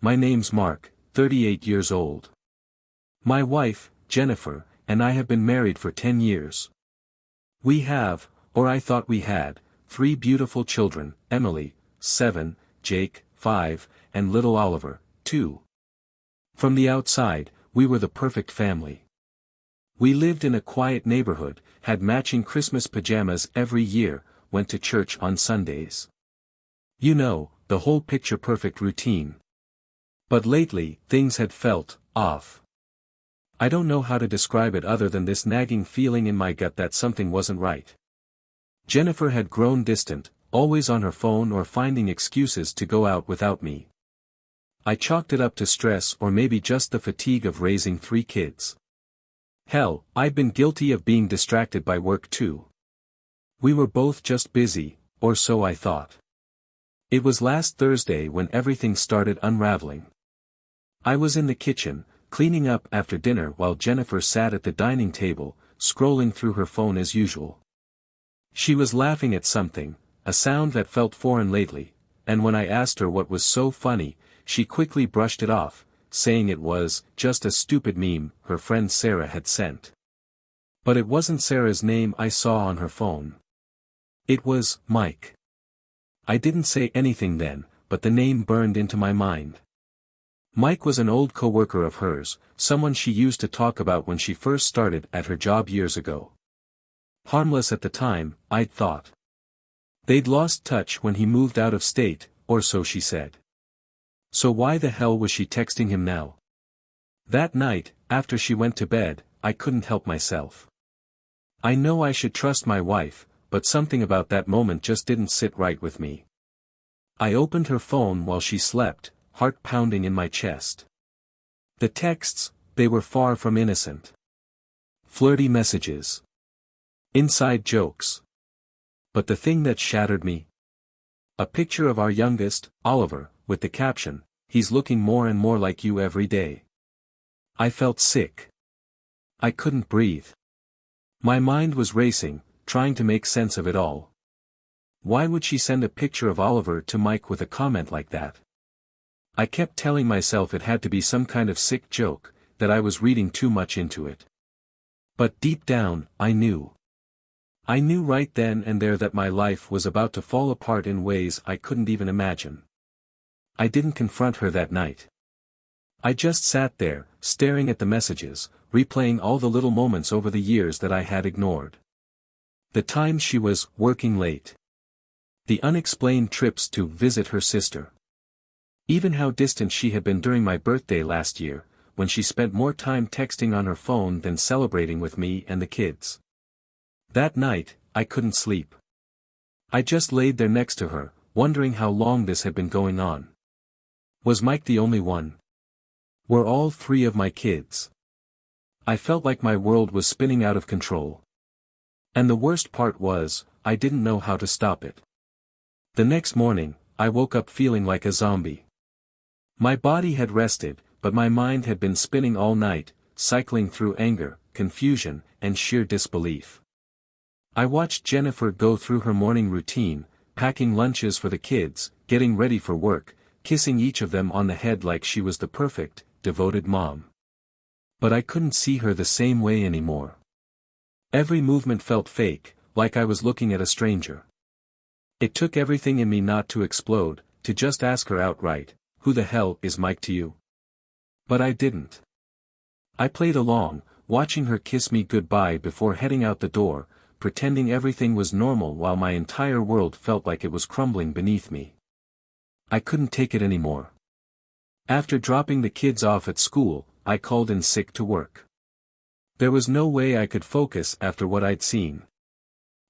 my name's Mark, 38 years old. My wife, Jennifer, and I have been married for 10 years. We have, or I thought we had, 3 beautiful children, Emily, 7, Jake, 5, and little Oliver, 2. From the outside, we were the perfect family. We lived in a quiet neighborhood, had matching Christmas pajamas every year, went to church on Sundays. You know, the whole picture-perfect routine. But lately, things had felt off. I don't know how to describe it other than this nagging feeling in my gut that something wasn't right. Jennifer had grown distant, always on her phone or finding excuses to go out without me. I chalked it up to stress or maybe just the fatigue of raising 3 kids. Hell, I'd been guilty of being distracted by work too. We were both just busy, or so I thought. It was last Thursday when everything started unraveling. I was in the kitchen, cleaning up after dinner while Jennifer sat at the dining table, scrolling through her phone as usual. She was laughing at something, a sound that felt foreign lately, and when I asked her what was so funny, she quickly brushed it off, saying it was just a stupid meme her friend Sarah had sent. But it wasn't Sarah's name I saw on her phone. It was Mike. I didn't say anything then, but the name burned into my mind. Mike was an old coworker of hers, someone she used to talk about when she first started at her job years ago. Harmless at the time, I'd thought. They'd lost touch when he moved out of state, or so she said. So why the hell was she texting him now? That night, after she went to bed, I couldn't help myself. I know I should trust my wife, but something about that moment just didn't sit right with me. I opened her phone while she slept, heart pounding in my chest. The texts, they were far from innocent. Flirty messages. Inside jokes. But the thing that shattered me? A picture of our youngest, Oliver, with the caption, "He's looking more and more like you every day." I felt sick. I couldn't breathe. My mind was racing, trying to make sense of it all. Why would she send a picture of Oliver to Mike with a comment like that? I kept telling myself it had to be some kind of sick joke, that I was reading too much into it. But deep down, I knew. I knew right then and there that my life was about to fall apart in ways I couldn't even imagine. I didn't confront her that night. I just sat there, staring at the messages, replaying all the little moments over the years that I had ignored. The times she was working late. The unexplained trips to visit her sister. Even how distant she had been during my birthday last year, when she spent more time texting on her phone than celebrating with me and the kids. That night, I couldn't sleep. I just laid there next to her, wondering how long this had been going on. Was Mike the only one? Were all 3 of my kids? I felt like my world was spinning out of control. And the worst part was, I didn't know how to stop it. The next morning, I woke up feeling like a zombie. My body had rested, but my mind had been spinning all night, cycling through anger, confusion, and sheer disbelief. I watched Jennifer go through her morning routine, packing lunches for the kids, getting ready for work, kissing each of them on the head like she was the perfect, devoted mom. But I couldn't see her the same way anymore. Every movement felt fake, like I was looking at a stranger. It took everything in me not to explode, to just ask her outright, "Who the hell is Mike to you?" But I didn't. I played along, watching her kiss me goodbye before heading out the door, pretending everything was normal while my entire world felt like it was crumbling beneath me. I couldn't take it anymore. After dropping the kids off at school, I called in sick to work. There was no way I could focus after what I'd seen.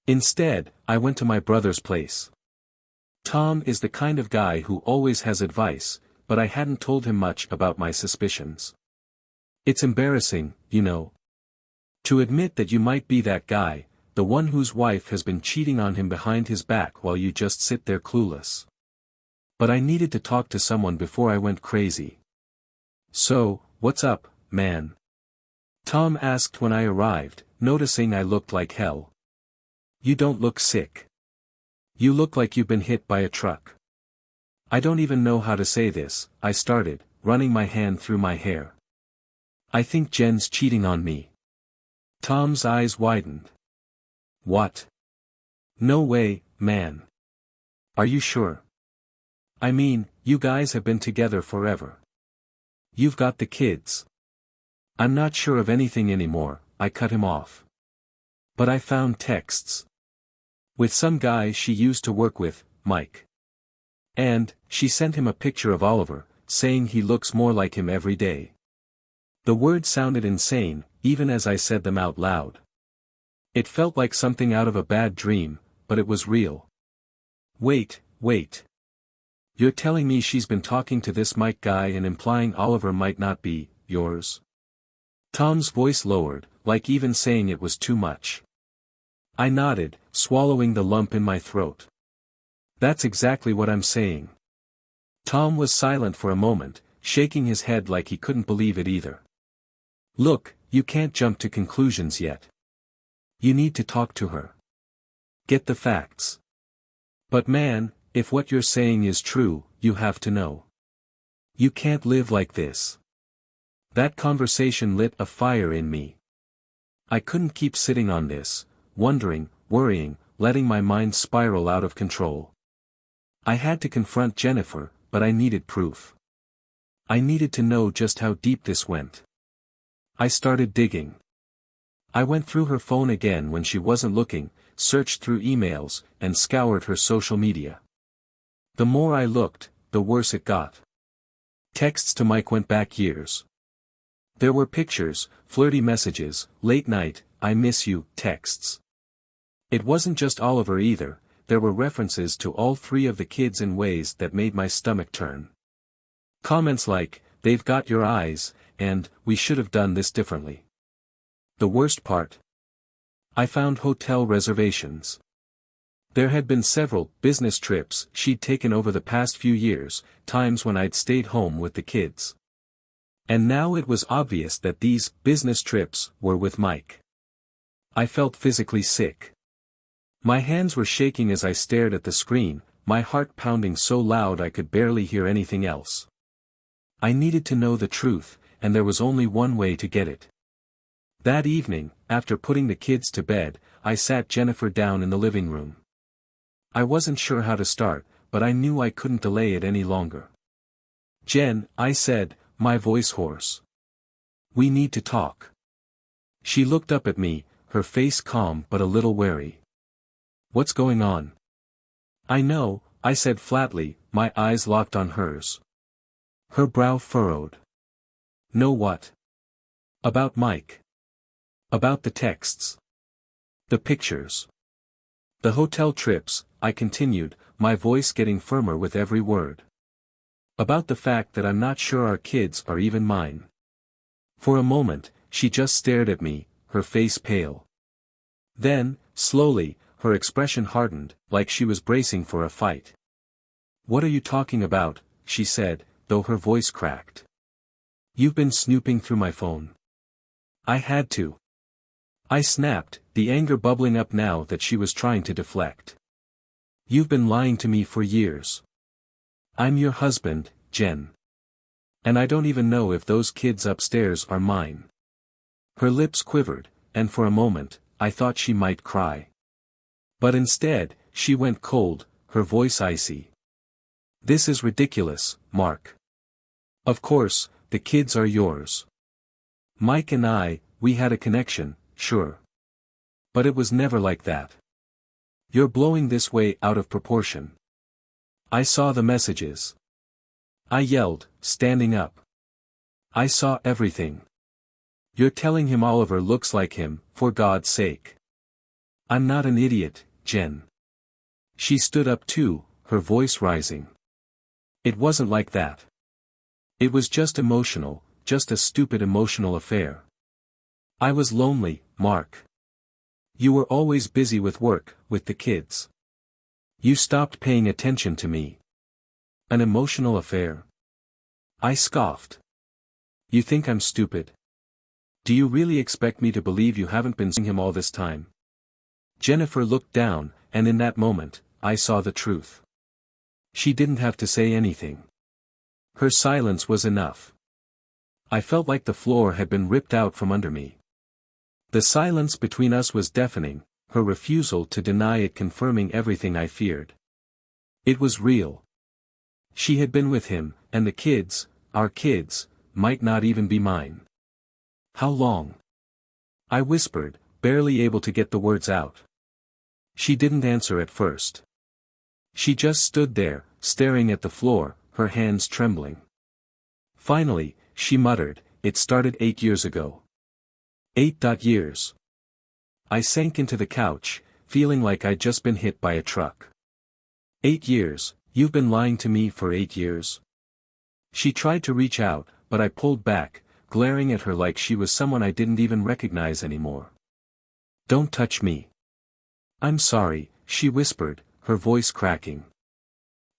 Instead, I went to my brother's place. Tom is the kind of guy who always has advice, but I hadn't told him much about my suspicions. It's embarrassing, you know. To admit that you might be that guy, the one whose wife has been cheating on him behind his back while you just sit there clueless. But I needed to talk to someone before I went crazy. "So, what's up, man?" Tom asked when I arrived, noticing I looked like hell. "You don't look sick. You look like you've been hit by a truck." I don't even know how to say this, I started, running my hand through my hair. I think Jen's cheating on me. Tom's eyes widened. What? No way, man. Are you sure? I mean, you guys have been together forever. You've got the kids. I'm not sure of anything anymore, I cut him off. But I found texts. With some guy she used to work with, Mike. And, she sent him a picture of Oliver, saying he looks more like him every day. The words sounded insane, even as I said them out loud. It felt like something out of a bad dream, but it was real. Wait. You're telling me she's been talking to this Mike guy and implying Oliver might not be yours? Tom's voice lowered, like even saying it was too much. I nodded, swallowing the lump in my throat. That's exactly what I'm saying. Tom was silent for a moment, shaking his head like he couldn't believe it either. Look, you can't jump to conclusions yet. You need to talk to her. Get the facts. But man, if what you're saying is true, you have to know. You can't live like this. That conversation lit a fire in me. I couldn't keep sitting on this, wondering, worrying, letting my mind spiral out of control. I had to confront Jennifer, but I needed proof. I needed to know just how deep this went. I started digging. I went through her phone again when she wasn't looking, searched through emails, and scoured her social media. The more I looked, the worse it got. Texts to Mike went back years. There were pictures, flirty messages, late night, I miss you, texts. It wasn't just Oliver either, there were references to all three of the kids in ways that made my stomach turn. Comments like, they've got your eyes, and, we should have done this differently. The worst part? I found hotel reservations. There had been several business trips she'd taken over the past few years, times when I'd stayed home with the kids. And now it was obvious that these business trips were with Mike. I felt physically sick. My hands were shaking as I stared at the screen, my heart pounding so loud I could barely hear anything else. I needed to know the truth, and there was only one way to get it. That evening, after putting the kids to bed, I sat Jennifer down in the living room. I wasn't sure how to start, but I knew I couldn't delay it any longer. Jen, I said, my voice hoarse. We need to talk. She looked up at me, her face calm but a little wary. What's going on? I know, I said flatly, my eyes locked on hers. Her brow furrowed. Know what? About Mike. About the texts. The pictures. The hotel trips, I continued, my voice getting firmer with every word. About the fact that I'm not sure our kids are even mine. For a moment, she just stared at me, her face pale. Then, slowly, her expression hardened, like she was bracing for a fight. What are you talking about? She said, though her voice cracked. You've been snooping through my phone. I had to. I snapped, the anger bubbling up now that she was trying to deflect. You've been lying to me for years. I'm your husband, Jen. And I don't even know if those kids upstairs are mine. Her lips quivered, and for a moment, I thought she might cry. But instead, she went cold, her voice icy. This is ridiculous, Mark. Of course, the kids are yours. Mike and I, we had a connection, sure. But it was never like that. You're blowing this way out of proportion. I saw the messages. I yelled, standing up. I saw everything. You're telling him Oliver looks like him, for God's sake. I'm not an idiot, Jen. She stood up too, her voice rising. It wasn't like that. It was just emotional, just a stupid emotional affair. I was lonely, Mark. You were always busy with work, with the kids. You stopped paying attention to me. An emotional affair? I scoffed. You think I'm stupid? Do you really expect me to believe you haven't been seeing him all this time? Jennifer looked down, and in that moment, I saw the truth. She didn't have to say anything. Her silence was enough. I felt like the floor had been ripped out from under me. The silence between us was deafening, her refusal to deny it confirming everything I feared. It was real. She had been with him, and the kids, our kids, might not even be mine. How long? I whispered, barely able to get the words out. She didn't answer at first. She just stood there, staring at the floor, her hands trembling. Finally, she muttered, "It started 8 years ago." 8 years. I sank into the couch, feeling like I'd just been hit by a truck. 8 years, you've been lying to me for 8 years? She tried to reach out, but I pulled back, glaring at her like she was someone I didn't even recognize anymore. Don't touch me. I'm sorry, she whispered, her voice cracking.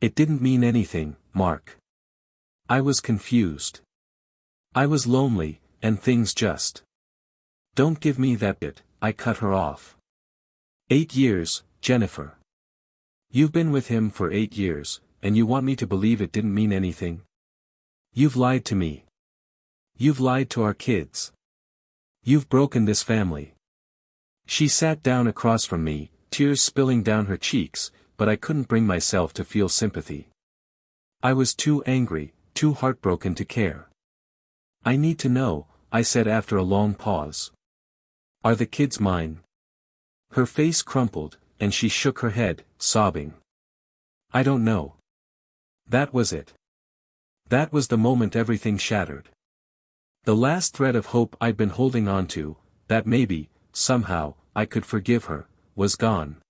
It didn't mean anything, Mark. I was confused. I was lonely, and things just. Don't give me that bit, I cut her off. 8 years, Jennifer. You've been with him for 8 years, and you want me to believe it didn't mean anything? You've lied to me. You've lied to our kids. You've broken this family. She sat down across from me, tears spilling down her cheeks, but I couldn't bring myself to feel sympathy. I was too angry, too heartbroken to care. I need to know, I said after a long pause. Are the kids mine? Her face crumpled, and she shook her head, sobbing. I don't know. That was it. That was the moment everything shattered. The last thread of hope I'd been holding on to, that maybe, somehow, I could forgive her, was gone.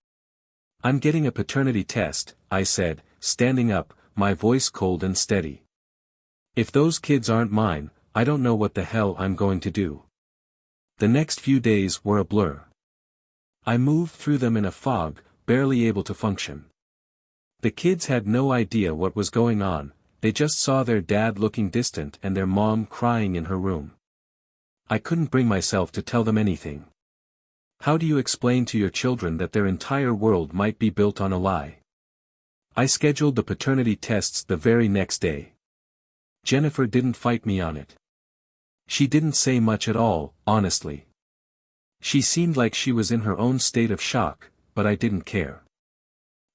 I'm getting a paternity test, I said, standing up, my voice cold and steady. If those kids aren't mine, I don't know what the hell I'm going to do. The next few days were a blur. I moved through them in a fog, barely able to function. The kids had no idea what was going on, they just saw their dad looking distant and their mom crying in her room. I couldn't bring myself to tell them anything. How do you explain to your children that their entire world might be built on a lie? I scheduled the paternity tests the very next day. Jennifer didn't fight me on it. She didn't say much at all, honestly. She seemed like she was in her own state of shock, but I didn't care.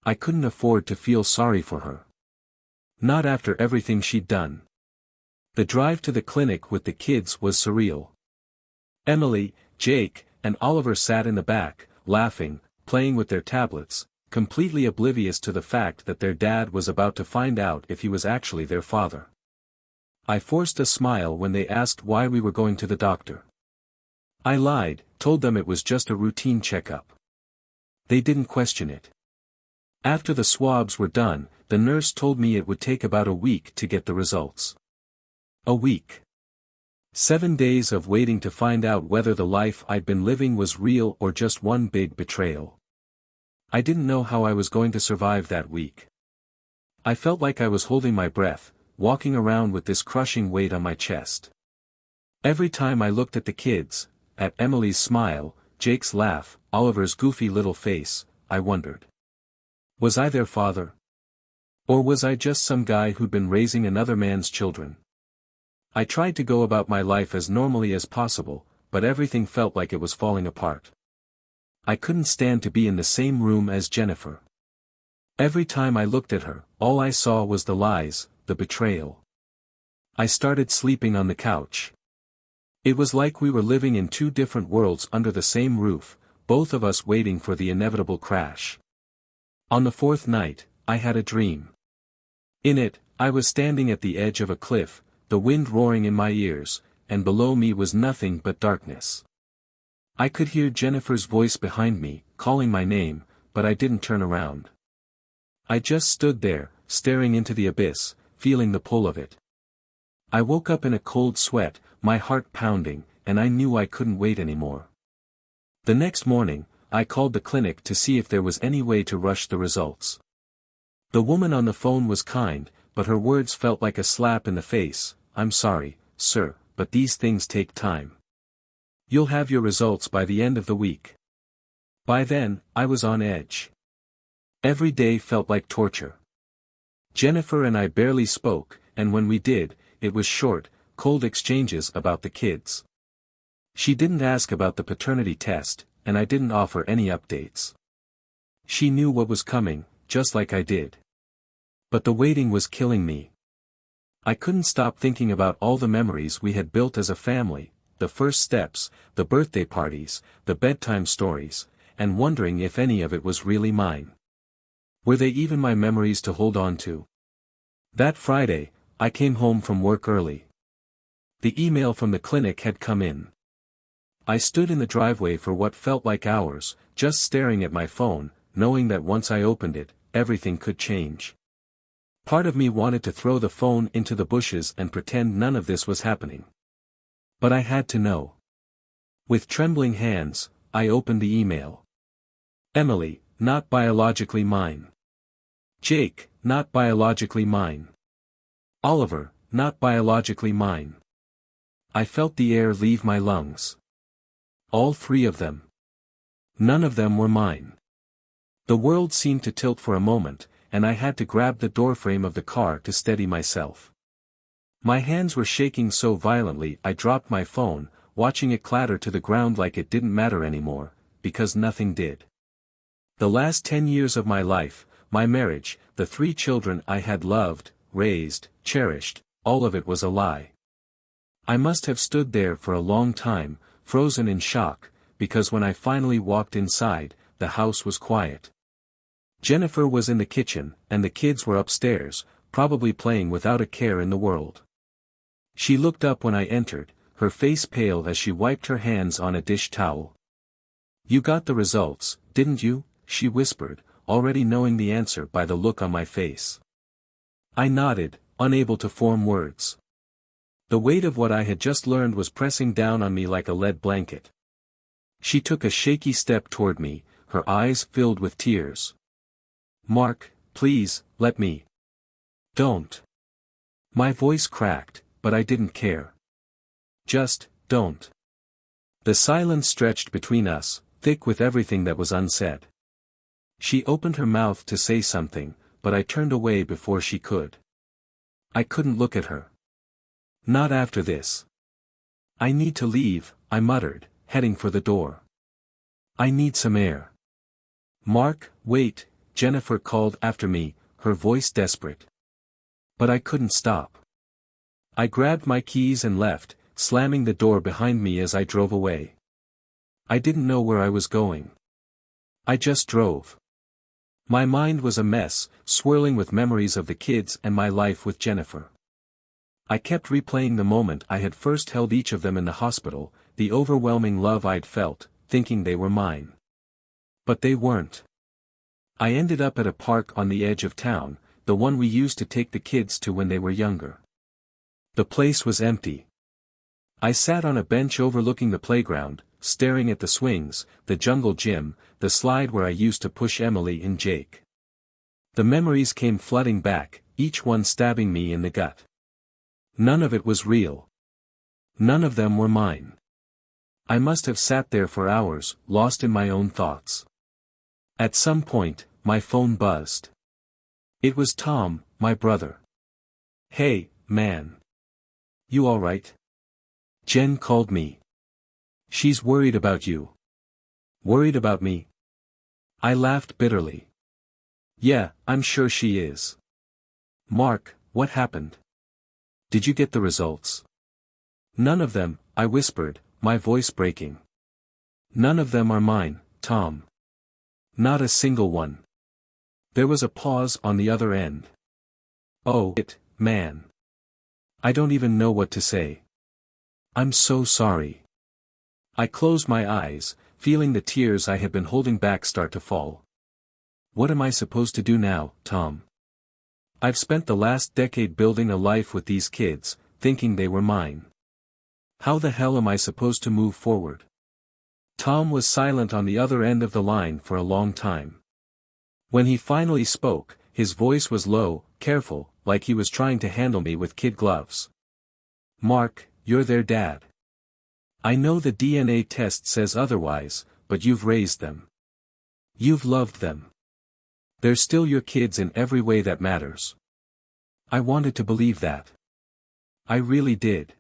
I couldn't afford to feel sorry for her. Not after everything she'd done. The drive to the clinic with the kids was surreal. Emily, Jake, and Oliver sat in the back, laughing, playing with their tablets, completely oblivious to the fact that their dad was about to find out if he was actually their father. I forced a smile when they asked why we were going to the doctor. I lied, told them it was just a routine checkup. They didn't question it. After the swabs were done, the nurse told me it would take about a week to get the results. A week. 7 days of waiting to find out whether the life I'd been living was real or just one big betrayal. I didn't know how I was going to survive that week. I felt like I was holding my breath, walking around with this crushing weight on my chest. Every time I looked at the kids, at Emily's smile, Jake's laugh, Oliver's goofy little face, I wondered. Was I their father? Or was I just some guy who'd been raising another man's children? I tried to go about my life as normally as possible, but everything felt like it was falling apart. I couldn't stand to be in the same room as Jennifer. Every time I looked at her, all I saw was the lies, the betrayal. I started sleeping on the couch. It was like we were living in two different worlds under the same roof, both of us waiting for the inevitable crash. On the 4th night, I had a dream. In it, I was standing at the edge of a cliff, the wind roaring in my ears, and below me was nothing but darkness. I could hear Jennifer's voice behind me, calling my name, but I didn't turn around. I just stood there, staring into the abyss, feeling the pull of it. I woke up in a cold sweat, my heart pounding, and I knew I couldn't wait anymore. The next morning, I called the clinic to see if there was any way to rush the results. The woman on the phone was kind, but her words felt like a slap in the face. I'm sorry, sir, but these things take time. You'll have your results by the end of the week. By then, I was on edge. Every day felt like torture. Jennifer and I barely spoke, and when we did, it was short, cold exchanges about the kids. She didn't ask about the paternity test, and I didn't offer any updates. She knew what was coming, just like I did. But the waiting was killing me. I couldn't stop thinking about all the memories we had built as a family, the first steps, the birthday parties, the bedtime stories, and wondering if any of it was really mine. Were they even my memories to hold on to? That Friday, I came home from work early. The email from the clinic had come in. I stood in the driveway for what felt like hours, just staring at my phone, knowing that once I opened it, everything could change. Part of me wanted to throw the phone into the bushes and pretend none of this was happening. But I had to know. With trembling hands, I opened the email. Emily, not biologically mine. Jake, not biologically mine. Oliver, not biologically mine. I felt the air leave my lungs. All three of them. None of them were mine. The world seemed to tilt for a moment, and I had to grab the doorframe of the car to steady myself. My hands were shaking so violently I dropped my phone, watching it clatter to the ground like it didn't matter anymore, because nothing did. The last 10 years of my life, my marriage, the 3 children I had loved, raised, cherished, all of it was a lie. I must have stood there for a long time, frozen in shock, because when I finally walked inside, the house was quiet. Jennifer was in the kitchen, and the kids were upstairs, probably playing without a care in the world. She looked up when I entered, her face pale as she wiped her hands on a dish towel. "You got the results, didn't you?" she whispered, already knowing the answer by the look on my face. I nodded, unable to form words. The weight of what I had just learned was pressing down on me like a lead blanket. She took a shaky step toward me, her eyes filled with tears. "Mark, please, let me." "Don't." My voice cracked, but I didn't care. "Just, don't." The silence stretched between us, thick with everything that was unsaid. She opened her mouth to say something, but I turned away before she could. I couldn't look at her. "Not after this." "I need to leave," I muttered, heading for the door. "I need some air." "Mark, wait," Jennifer called after me, her voice desperate. But I couldn't stop. I grabbed my keys and left, slamming the door behind me as I drove away. I didn't know where I was going. I just drove. My mind was a mess, swirling with memories of the kids and my life with Jennifer. I kept replaying the moment I had first held each of them in the hospital, the overwhelming love I'd felt, thinking they were mine. But they weren't. I ended up at a park on the edge of town, the one we used to take the kids to when they were younger. The place was empty. I sat on a bench overlooking the playground, staring at the swings, the jungle gym, the slide where I used to push Emily and Jake. The memories came flooding back, each one stabbing me in the gut. None of it was real. None of them were mine. I must have sat there for hours, lost in my own thoughts. At some point, my phone buzzed. It was Tom, my brother. "Hey, man. You all right?" Jen called me. "She's worried about you." "Worried about me?" I laughed bitterly. "Yeah, I'm sure she is." "Mark, what happened? Did you get the results?" "None of them," I whispered, my voice breaking. "None of them are mine, Tom. Not a single one." There was a pause on the other end. "Oh, man. I don't even know what to say. I'm so sorry." I closed my eyes, feeling the tears I had been holding back start to fall. "What am I supposed to do now, Tom? I've spent the last decade building a life with these kids, thinking they were mine. How the hell am I supposed to move forward?" Tom was silent on the other end of the line for a long time. When he finally spoke, his voice was low, careful, like he was trying to handle me with kid gloves. "Mark, you're their dad. I know the DNA test says otherwise, but you've raised them. You've loved them. They're still your kids in every way that matters. I wanted to believe that. I really did.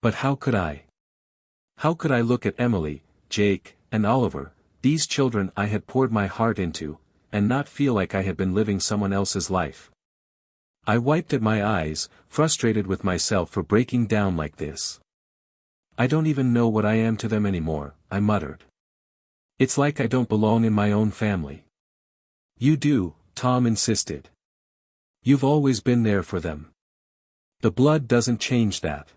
But how could I? How could I look at Emily, Jake, and Oliver, these children I had poured my heart into, and not feel like I had been living someone else's life? I wiped at my eyes, frustrated with myself for breaking down like this. I don't even know what I am to them anymore, I muttered. It's like I don't belong in my own family. You do, Tom insisted. You've always been there for them. The blood doesn't change that.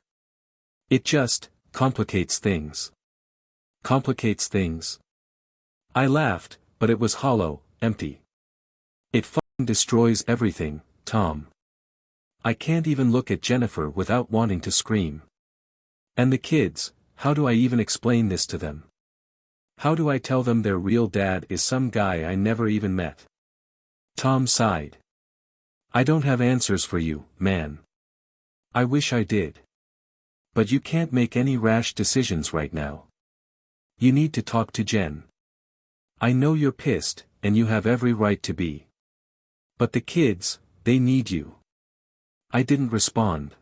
It just complicates things. Complicates things. I laughed, but it was hollow, empty. It fucking destroys everything, Tom. I can't even look at Jennifer without wanting to scream. And the kids, how do I even explain this to them? How do I tell them their real dad is some guy I never even met? Tom sighed. I don't have answers for you, man. I wish I did. But you can't make any rash decisions right now. You need to talk to Jen. I know you're pissed, and you have every right to be. But the kids, they need you. I didn't respond.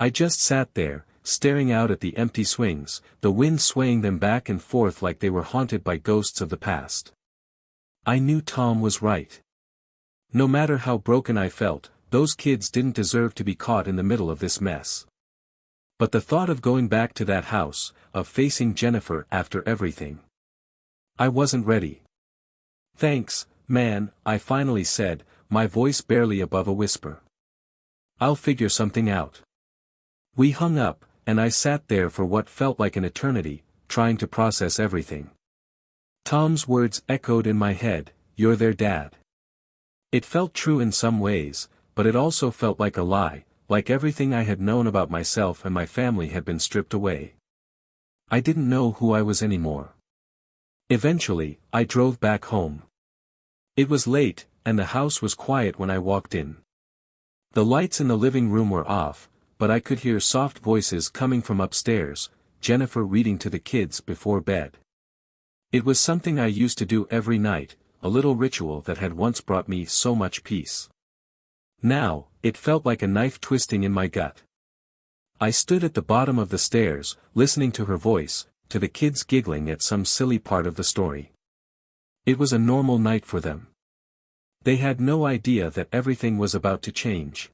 I just sat there, staring out at the empty swings, the wind swaying them back and forth like they were haunted by ghosts of the past. I knew Tom was right. No matter how broken I felt, those kids didn't deserve to be caught in the middle of this mess. But the thought of going back to that house, of facing Jennifer after everything. I wasn't ready. Thanks, man, I finally said, my voice barely above a whisper. I'll figure something out. We hung up, and I sat there for what felt like an eternity, trying to process everything. Tom's words echoed in my head, "You're their dad." It felt true in some ways, but it also felt like a lie, like everything I had known about myself and my family had been stripped away. I didn't know who I was anymore. Eventually, I drove back home. It was late, and the house was quiet when I walked in. The lights in the living room were off, but I could hear soft voices coming from upstairs, Jennifer reading to the kids before bed. It was something I used to do every night, a little ritual that had once brought me so much peace. Now, it felt like a knife twisting in my gut. I stood at the bottom of the stairs, listening to her voice, to the kids giggling at some silly part of the story. It was a normal night for them. They had no idea that everything was about to change.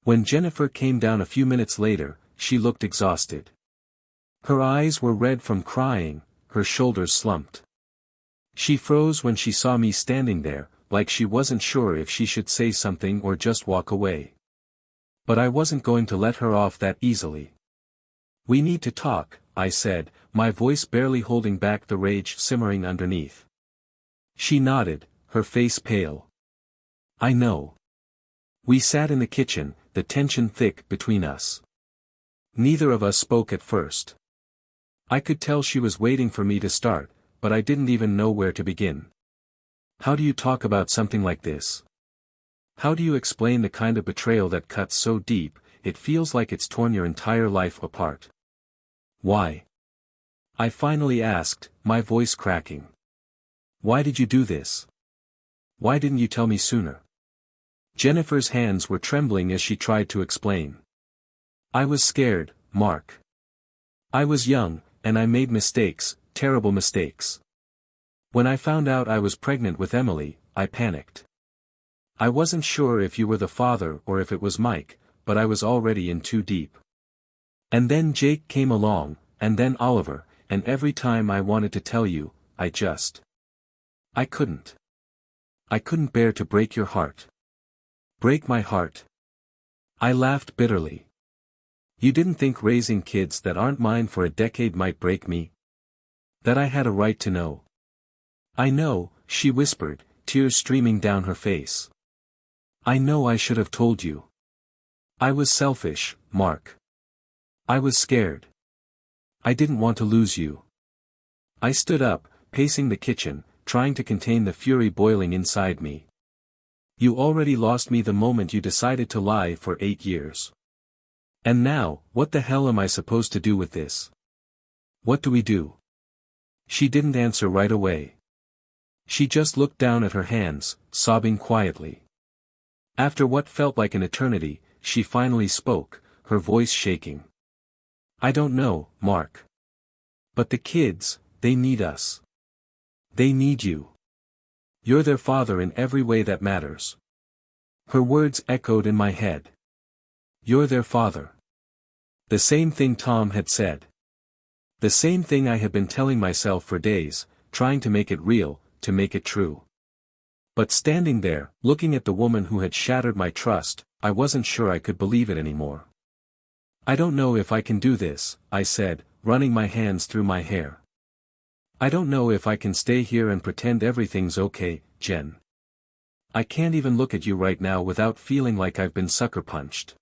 When Jennifer came down a few minutes later, she looked exhausted. Her eyes were red from crying, her shoulders slumped. She froze when she saw me standing there, like she wasn't sure if she should say something or just walk away. But I wasn't going to let her off that easily. "We need to talk," I said, my voice barely holding back the rage simmering underneath. She nodded, her face pale. "I know." We sat in the kitchen, the tension thick between us. Neither of us spoke at first. I could tell she was waiting for me to start, but I didn't even know where to begin. How do you talk about something like this? How do you explain the kind of betrayal that cuts so deep, it feels like it's torn your entire life apart? Why? I finally asked, my voice cracking. Why did you do this? Why didn't you tell me sooner? Jennifer's hands were trembling as she tried to explain. I was scared, Mark. I was young, and I made mistakes, terrible mistakes. When I found out I was pregnant with Emily, I panicked. I wasn't sure if you were the father or if it was Mike, but I was already in too deep. And then Jake came along, and then Oliver, and every time I wanted to tell you, I couldn't. I couldn't bear to break your heart. Break my heart. I laughed bitterly. You didn't think raising kids that aren't mine for a decade might break me? That I had a right to know? I know, she whispered, tears streaming down her face. I know I should have told you. I was selfish, Mark. I was scared. I didn't want to lose you. I stood up, pacing the kitchen, trying to contain the fury boiling inside me. You already lost me the moment you decided to lie for 8 years. And now, what the hell am I supposed to do with this? What do we do? She didn't answer right away. She just looked down at her hands, sobbing quietly. After what felt like an eternity, she finally spoke, her voice shaking. I don't know, Mark. But the kids, they need us. They need you. You're their father in every way that matters. Her words echoed in my head. You're their father. The same thing Tom had said. The same thing I had been telling myself for days, trying to make it real, to make it true. But standing there, looking at the woman who had shattered my trust, I wasn't sure I could believe it anymore. I don't know if I can do this, I said, running my hands through my hair. I don't know if I can stay here and pretend everything's okay, Jen. I can't even look at you right now without feeling like I've been sucker punched.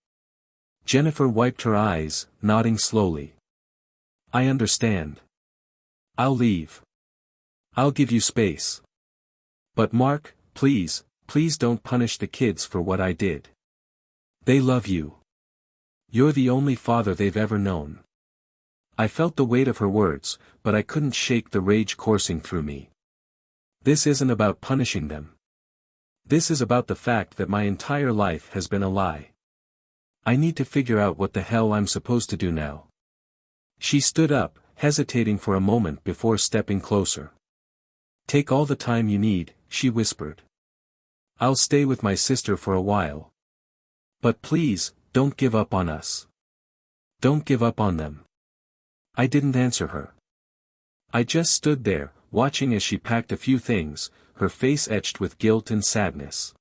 Jennifer wiped her eyes, nodding slowly. I understand. I'll leave. I'll give you space. But Mark, please, please don't punish the kids for what I did. They love you. You're the only father they've ever known. I felt the weight of her words, but I couldn't shake the rage coursing through me. This isn't about punishing them. This is about the fact that my entire life has been a lie. I need to figure out what the hell I'm supposed to do now. She stood up, hesitating for a moment before stepping closer. Take all the time you need, she whispered. I'll stay with my sister for a while. But please, don't give up on us. Don't give up on them. I didn't answer her. I just stood there, watching as she packed a few things, her face etched with guilt and sadness.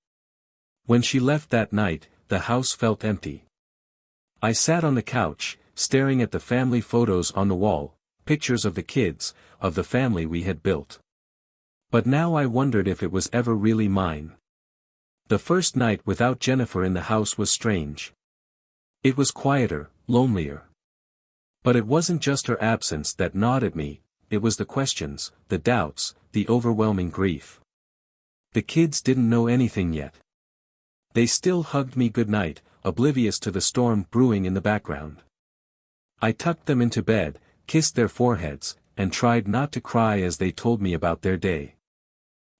When she left that night, the house felt empty. I sat on the couch, staring at the family photos on the wall, pictures of the kids, of the family we had built. But now I wondered if it was ever really mine. The first night without Jennifer in the house was strange. It was quieter, lonelier. But it wasn't just her absence that gnawed at me, it was the questions, the doubts, the overwhelming grief. The kids didn't know anything yet. They still hugged me goodnight, oblivious to the storm brewing in the background. I tucked them into bed, kissed their foreheads, and tried not to cry as they told me about their day.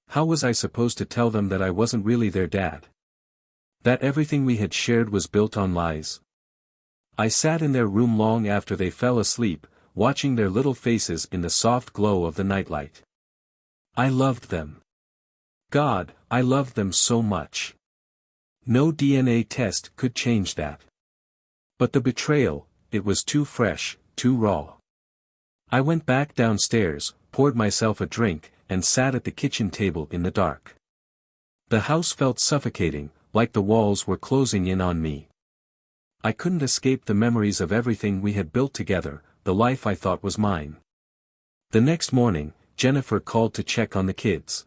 How was I supposed to tell them that I wasn't really their dad? That everything we had shared was built on lies? I sat in their room long after they fell asleep, watching their little faces in the soft glow of the nightlight. I loved them. God, I loved them so much. No DNA test could change that. But the betrayal, it was too fresh, too raw. I went back downstairs, poured myself a drink, and sat at the kitchen table in the dark. The house felt suffocating, like the walls were closing in on me. I couldn't escape the memories of everything we had built together, the life I thought was mine. The next morning, Jennifer called to check on the kids.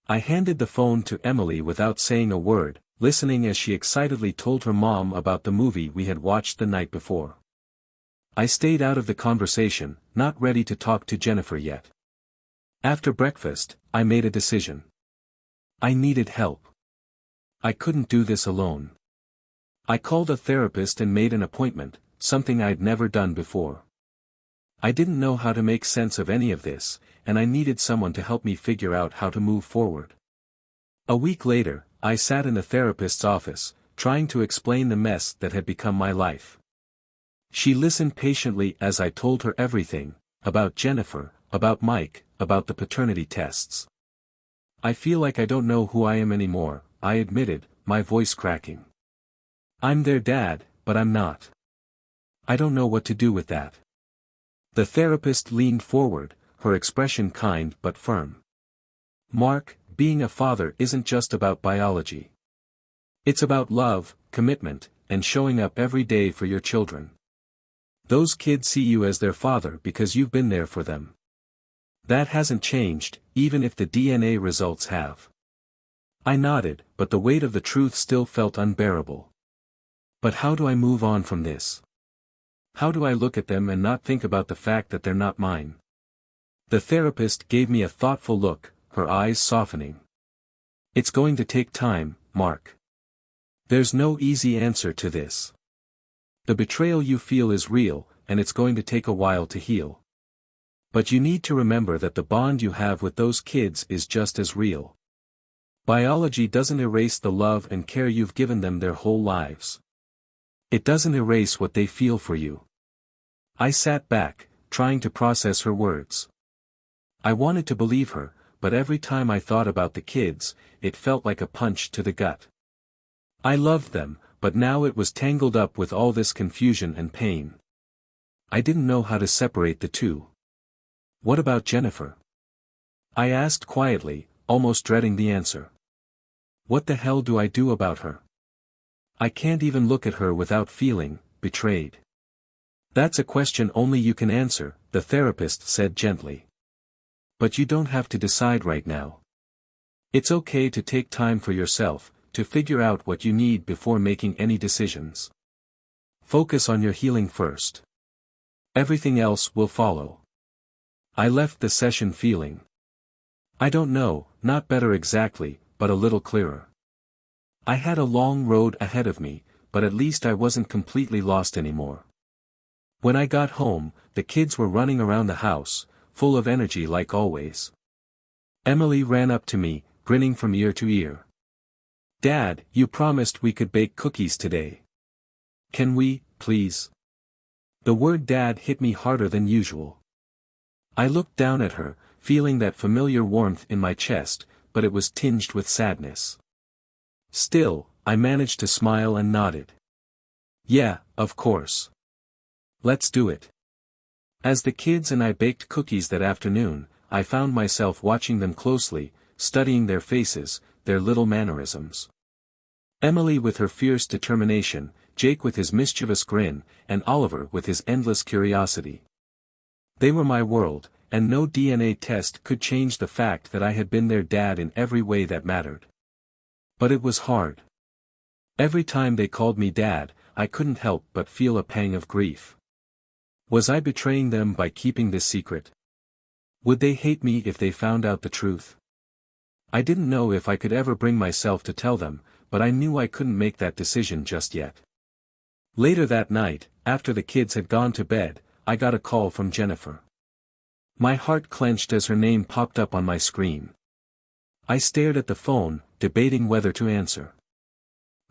I handed the phone to Emily without saying a word, listening as she excitedly told her mom about the movie we had watched the night before. I stayed out of the conversation, not ready to talk to Jennifer yet. After breakfast, I made a decision. I needed help. I couldn't do this alone. I called a therapist and made an appointment, something I'd never done before. I didn't know how to make sense of any of this, and I needed someone to help me figure out how to move forward. A week later, I sat in the therapist's office, trying to explain the mess that had become my life. She listened patiently as I told her everything, about Jennifer, about Mike, about the paternity tests. I feel like I don't know who I am anymore, I admitted, my voice cracking. I'm their dad, but I'm not. I don't know what to do with that. The therapist leaned forward, her expression kind but firm. Mark, being a father isn't just about biology. It's about love, commitment, and showing up every day for your children. Those kids see you as their father because you've been there for them. That hasn't changed, even if the DNA results have. I nodded, but the weight of the truth still felt unbearable. But how do I move on from this? How do I look at them and not think about the fact that they're not mine? The therapist gave me a thoughtful look, her eyes softening. It's going to take time, Mark. There's no easy answer to this. The betrayal you feel is real, and it's going to take a while to heal. But you need to remember that the bond you have with those kids is just as real. Biology doesn't erase the love and care you've given them their whole lives. It doesn't erase what they feel for you. I sat back, trying to process her words. I wanted to believe her, but every time I thought about the kids, it felt like a punch to the gut. I loved them, but now it was tangled up with all this confusion and pain. I didn't know how to separate the two. What about Jennifer? I asked quietly, almost dreading the answer. What the hell do I do about her? I can't even look at her without feeling betrayed. That's a question only you can answer, the therapist said gently. But you don't have to decide right now. It's okay to take time for yourself, to figure out what you need before making any decisions. Focus on your healing first. Everything else will follow. I left the session feeling, I don't know, not better exactly, but a little clearer. I had a long road ahead of me, but at least I wasn't completely lost anymore. When I got home, the kids were running around the house, full of energy like always. Emily ran up to me, grinning from ear to ear. Dad, you promised we could bake cookies today. Can we, please? The word Dad hit me harder than usual. I looked down at her, feeling that familiar warmth in my chest, but it was tinged with sadness. Still, I managed to smile and nodded. Yeah, of course. Let's do it. As the kids and I baked cookies that afternoon, I found myself watching them closely, studying their faces, their little mannerisms. Emily with her fierce determination, Jake with his mischievous grin, and Oliver with his endless curiosity. They were my world, and no DNA test could change the fact that I had been their dad in every way that mattered. But it was hard. Every time they called me dad, I couldn't help but feel a pang of grief. Was I betraying them by keeping this secret? Would they hate me if they found out the truth? I didn't know if I could ever bring myself to tell them, but I knew I couldn't make that decision just yet. Later that night, after the kids had gone to bed, I got a call from Jennifer. My heart clenched as her name popped up on my screen. I stared at the phone, debating whether to answer.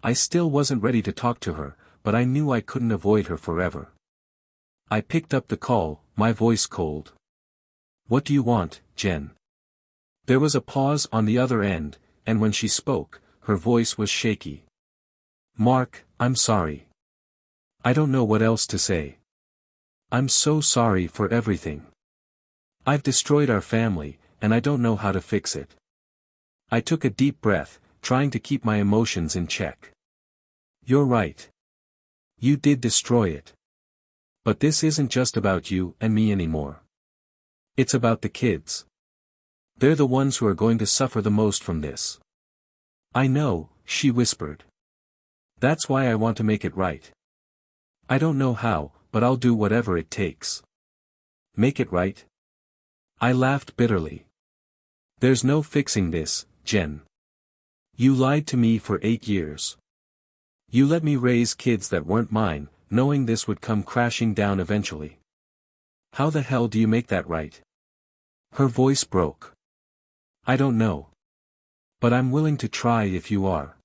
I still wasn't ready to talk to her, but I knew I couldn't avoid her forever. I picked up the call, my voice cold. What do you want, Jen? There was a pause on the other end, and when she spoke, her voice was shaky. Mark, I'm sorry. I don't know what else to say. I'm so sorry for everything. I've destroyed our family, and I don't know how to fix it. I took a deep breath, trying to keep my emotions in check. You're right. You did destroy it. But this isn't just about you and me anymore. It's about the kids. They're the ones who are going to suffer the most from this. I know, she whispered. That's why I want to make it right. I don't know how, but I'll do whatever it takes. Make it right? I laughed bitterly. There's no fixing this, Jen. You lied to me for 8 years. You let me raise kids that weren't mine, knowing this would come crashing down eventually. How the hell do you make that right? Her voice broke. I don't know. But I'm willing to try if you are.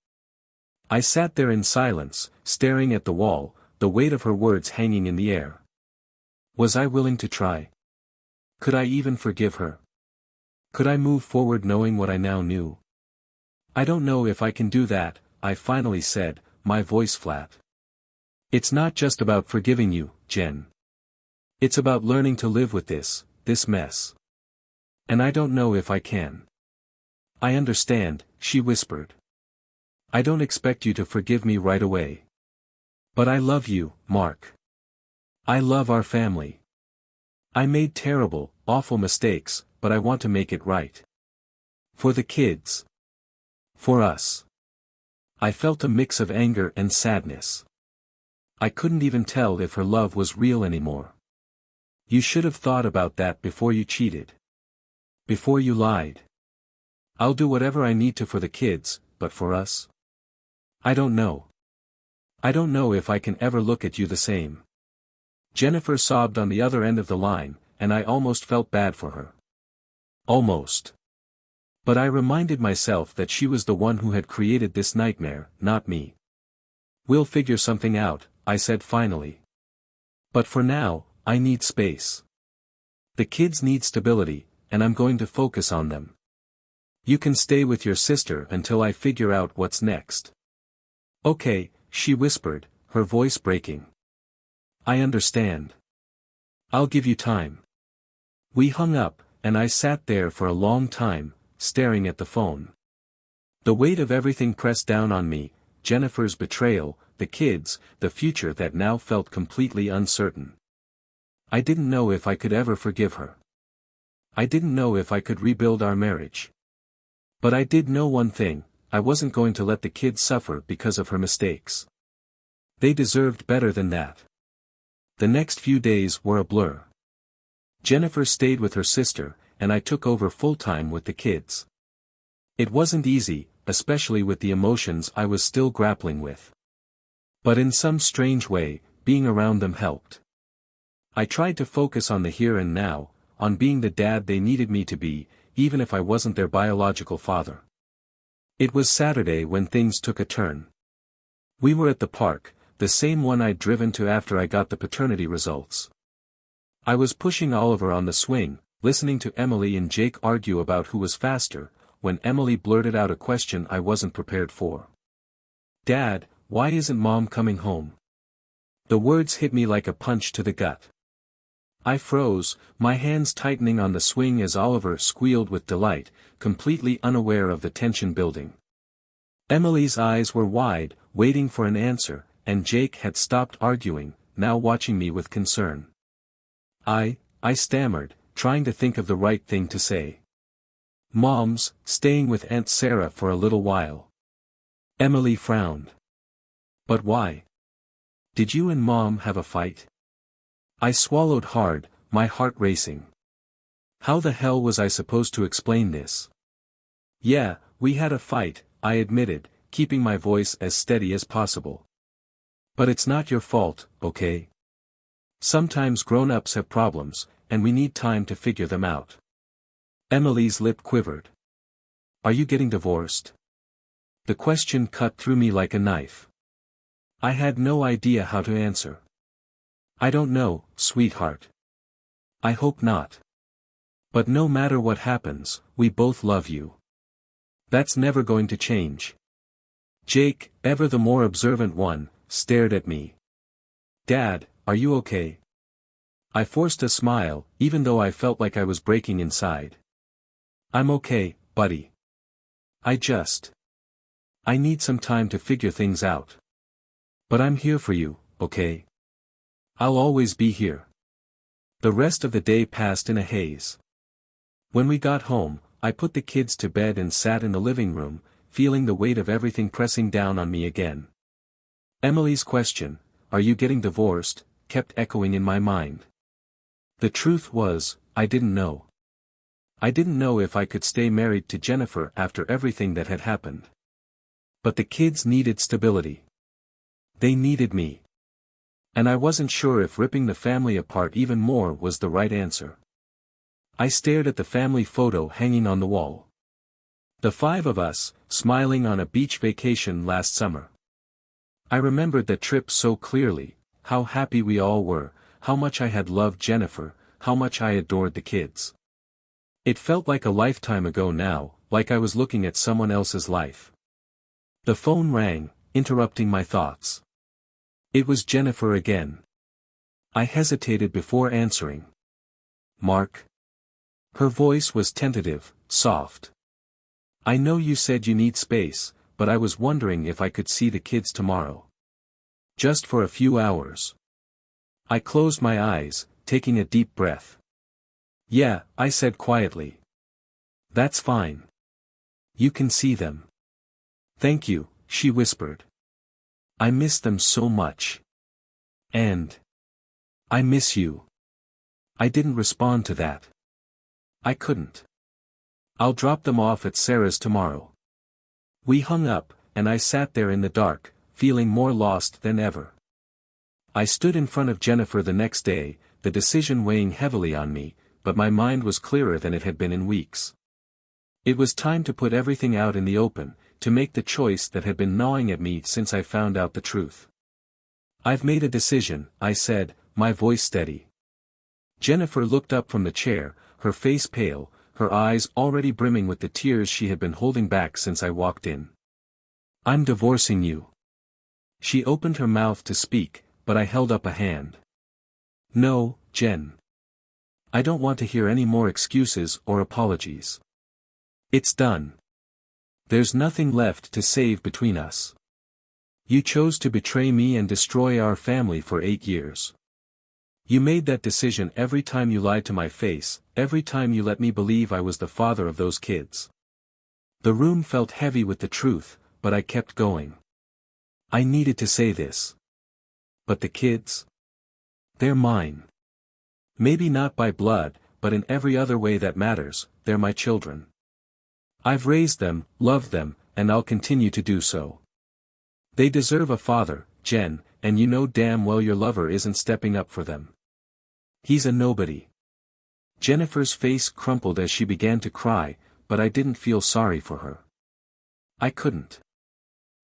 I sat there in silence, staring at the wall, the weight of her words hanging in the air. Was I willing to try? Could I even forgive her? Could I move forward knowing what I now knew? I don't know if I can do that, I finally said, my voice flat. It's not just about forgiving you, Jen. It's about learning to live with this mess. And I don't know if I can. I understand, she whispered. I don't expect you to forgive me right away. But I love you, Mark. I love our family. I made terrible, awful mistakes, but I want to make it right. For the kids. For us. I felt a mix of anger and sadness. I couldn't even tell if her love was real anymore. You should have thought about that before you cheated. Before you lied. I'll do whatever I need to for the kids, but for us? I don't know. I don't know if I can ever look at you the same. Jennifer sobbed on the other end of the line, and I almost felt bad for her. Almost. But I reminded myself that she was the one who had created this nightmare, not me. "We'll figure something out," I said finally. "But for now, I need space. The kids need stability, and I'm going to focus on them. You can stay with your sister until I figure out what's next." "Okay," she whispered, her voice breaking. "I understand. I'll give you time." We hung up, and I sat there for a long time, staring at the phone. The weight of everything pressed down on me: Jennifer's betrayal, the kids, the future that now felt completely uncertain. I didn't know if I could ever forgive her. I didn't know if I could rebuild our marriage. But I did know one thing: I wasn't going to let the kids suffer because of her mistakes. They deserved better than that. The next few days were a blur. Jennifer stayed with her sister, and I took over full-time with the kids. It wasn't easy, especially with the emotions I was still grappling with. But in some strange way, being around them helped. I tried to focus on the here and now, on being the dad they needed me to be, even if I wasn't their biological father. It was Saturday when things took a turn. We were at the park, the same one I'd driven to after I got the paternity results. I was pushing Oliver on the swing, listening to Emily and Jake argue about who was faster, when Emily blurted out a question I wasn't prepared for. "Dad, why isn't Mom coming home?" The words hit me like a punch to the gut. I froze, my hands tightening on the swing as Oliver squealed with delight, completely unaware of the tension building. Emily's eyes were wide, waiting for an answer, and Jake had stopped arguing, now watching me with concern. I stammered, trying to think of the right thing to say. "Mom's staying with Aunt Sarah for a little while." Emily frowned. "But why? Did you and Mom have a fight?" I swallowed hard, my heart racing. How the hell was I supposed to explain this? "Yeah, we had a fight," I admitted, keeping my voice as steady as possible. "But it's not your fault, okay? Sometimes grown-ups have problems, and we need time to figure them out." Emily's lip quivered. "Are you getting divorced?" The question cut through me like a knife. I had no idea how to answer. "I don't know, sweetheart. I hope not. But no matter what happens, we both love you. That's never going to change." Jake, ever the more observant one, stared at me. "Dad, are you okay?" I forced a smile, even though I felt like I was breaking inside. "I'm okay, buddy. I need some time to figure things out. But I'm here for you, okay? I'll always be here." The rest of the day passed in a haze. When we got home, I put the kids to bed and sat in the living room, feeling the weight of everything pressing down on me again. Emily's question, "Are you getting divorced?" kept echoing in my mind. The truth was, I didn't know. I didn't know if I could stay married to Jennifer after everything that had happened. But the kids needed stability. They needed me. And I wasn't sure if ripping the family apart even more was the right answer. I stared at the family photo hanging on the wall. The 5 of us, smiling on a beach vacation last summer. I remembered that trip so clearly, how happy we all were, how much I had loved Jennifer, how much I adored the kids. It felt like a lifetime ago now, like I was looking at someone else's life. The phone rang, interrupting my thoughts. It was Jennifer again. I hesitated before answering. "Mark?" Her voice was tentative, soft. "I know you said you need space, but I was wondering if I could see the kids tomorrow. Just for a few hours." I closed my eyes, taking a deep breath. "Yeah," I said quietly. "That's fine. You can see them." "Thank you," she whispered. "I miss them so much. And I miss you." I didn't respond to that. I couldn't. "I'll drop them off at Sarah's tomorrow." We hung up, and I sat there in the dark, feeling more lost than ever. I stood in front of Jennifer the next day, the decision weighing heavily on me, but my mind was clearer than it had been in weeks. It was time to put everything out in the open, to make the choice that had been gnawing at me since I found out the truth. "I've made a decision," I said, my voice steady. Jennifer looked up from the chair, her face pale, her eyes already brimming with the tears she had been holding back since I walked in. "I'm divorcing you." She opened her mouth to speak, but I held up a hand. "No, Jen. I don't want to hear any more excuses or apologies. It's done. There's nothing left to save between us. You chose to betray me and destroy our family for 8 years. You made that decision every time you lied to my face, every time you let me believe I was the father of those kids." The room felt heavy with the truth, but I kept going. I needed to say this. But the kids? They're mine. Maybe not by blood, but in every other way that matters, they're my children. I've raised them, loved them, and I'll continue to do so. They deserve a father, Jen, and you know damn well your lover isn't stepping up for them. He's a nobody. Jennifer's face crumpled as she began to cry, but I didn't feel sorry for her. I couldn't.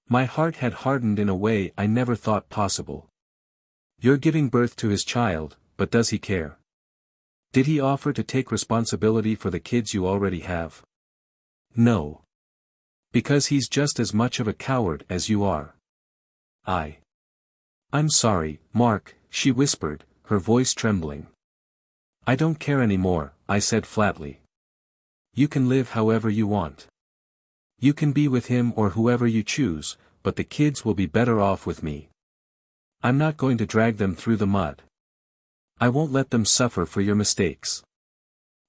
My heart had hardened in a way I never thought possible. You're giving birth to his child, but does he care? Did he offer to take responsibility for the kids you already have? No. Because he's just as much of a coward as you are. I'm sorry, Mark, she whispered, her voice trembling. I don't care anymore, I said flatly. You can live however you want. You can be with him or whoever you choose, but the kids will be better off with me. I'm not going to drag them through the mud. I won't let them suffer for your mistakes.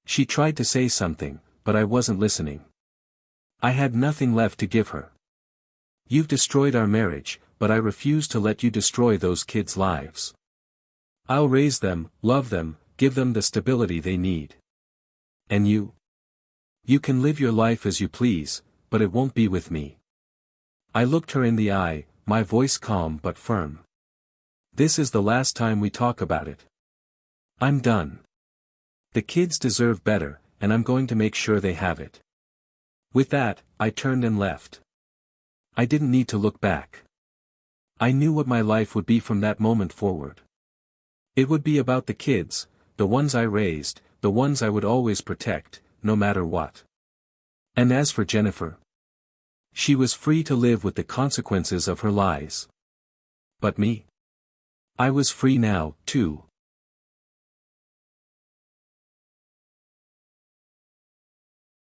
She tried to say something, but I wasn't listening. I had nothing left to give her. You've destroyed our marriage, but I refuse to let you destroy those kids' lives. I'll raise them, love them, give them the stability they need. And you? You can live your life as you please, but it won't be with me. I looked her in the eye, my voice calm but firm. This is the last time we talk about it. I'm done. The kids deserve better, and I'm going to make sure they have it. With that, I turned and left. I didn't need to look back. I knew what my life would be from that moment forward. It would be about the kids, the ones I raised, the ones I would always protect, no matter what. And as for Jennifer, she was free to live with the consequences of her lies. But me? I was free now, too.